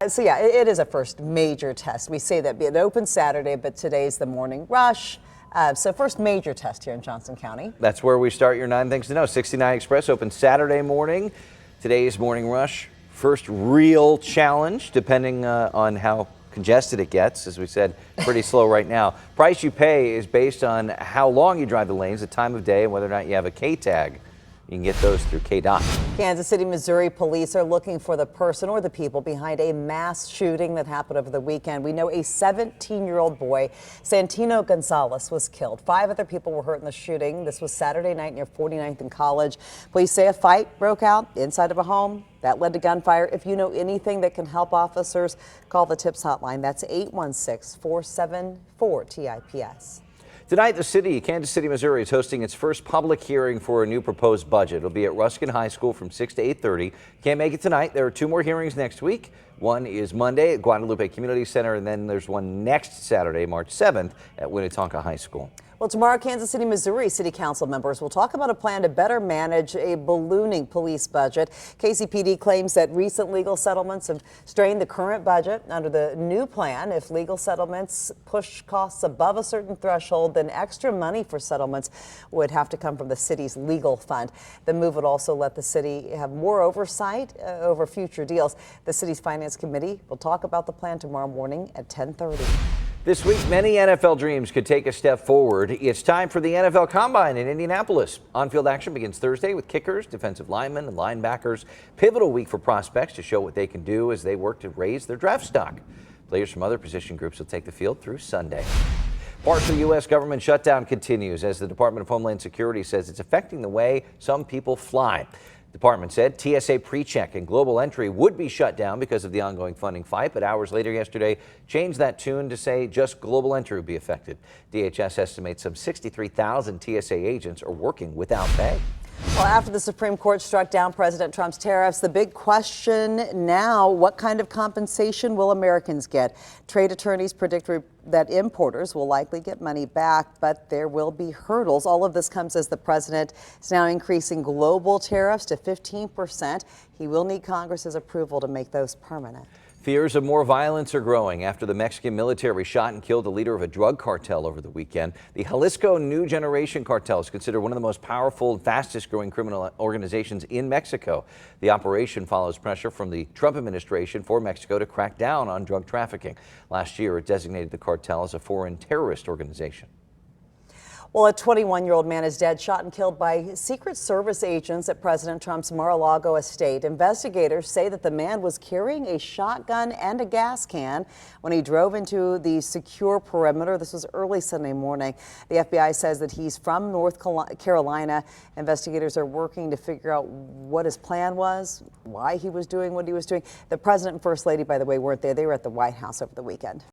So yeah, it is a first major test. We say that it opens Saturday, but today's the morning rush. So first major test here in Johnson County. That's where we start your 9 Things to Know. 69 Express opens Saturday morning. Today's morning rush. First real challenge, depending on how congested it gets. As we said, pretty slow right now. Price you pay is based on how long you drive the lanes, the time of day, and whether or not you have a K tag. You can get those through KDOT. Kansas City, Missouri police are looking for the person or the people behind a mass shooting that happened over the weekend. We know a 17-year-old boy, Santino Gonzalez, was killed. 5 other people were hurt in the shooting. This was Saturday night near 49th and College. Police say a fight broke out inside of a home that led to gunfire. If you know anything that can help officers, call the TIPS hotline. That's 816-474-TIPS. Tonight, Kansas City, Missouri is hosting its first public hearing for a new proposed budget. It'll be at Ruskin High School from 6 to 8:30. Can't make it tonight. There are 2 more hearings next week. One is Monday at Guadalupe Community Center, and then there's one next Saturday, March 7th, at Winnetonka High School. Well, tomorrow, Kansas City, Missouri City Council members will talk about a plan to better manage a ballooning police budget. KCPD claims that recent legal settlements have strained the current budget. Under the new plan, if legal settlements push costs above a certain threshold, then extra money for settlements would have to come from the city's legal fund. The move would also let the city have more oversight over future deals. The city's finance committee will talk about the plan tomorrow morning at 10:30. This week, many NFL dreams could take a step forward. It's time for the NFL Combine in Indianapolis. On-field action begins Thursday with kickers, defensive linemen, and linebackers. Pivotal week for prospects to show what they can do as they work to raise their draft stock. Players from other position groups will take the field through Sunday. Partial U.S. government shutdown continues as the Department of Homeland Security says it's affecting the way some people fly. The department said TSA PreCheck and Global Entry would be shut down because of the ongoing funding fight, but hours later yesterday changed that tune to say just Global Entry would be affected. DHS estimates some 63,000 TSA agents are working without pay. Well, after the Supreme Court struck down President Trump's tariffs, the big question now, what kind of compensation will Americans get? Trade attorneys predict that importers will likely get money back, but there will be hurdles. All of this comes as the president is now increasing global tariffs to 15%. He will need Congress's approval to make those permanent. Fears of more violence are growing after the Mexican military shot and killed the leader of a drug cartel over the weekend. The Jalisco New Generation Cartel is considered one of the most powerful and fastest growing criminal organizations in Mexico. The operation follows pressure from the Trump administration for Mexico to crack down on drug trafficking. Last year, it designated the cartel as a foreign terrorist organization. Well, a 21-year-old man is dead, shot and killed by Secret Service agents at President Trump's Mar-a-Lago estate. Investigators say that the man was carrying a shotgun and a gas can when he drove into the secure perimeter. This was early Sunday morning. The FBI says that he's from North Carolina. Investigators are working to figure out what his plan was, why he was doing what he was doing. The president and first lady, by the way, weren't there. They were at the White House over the weekend.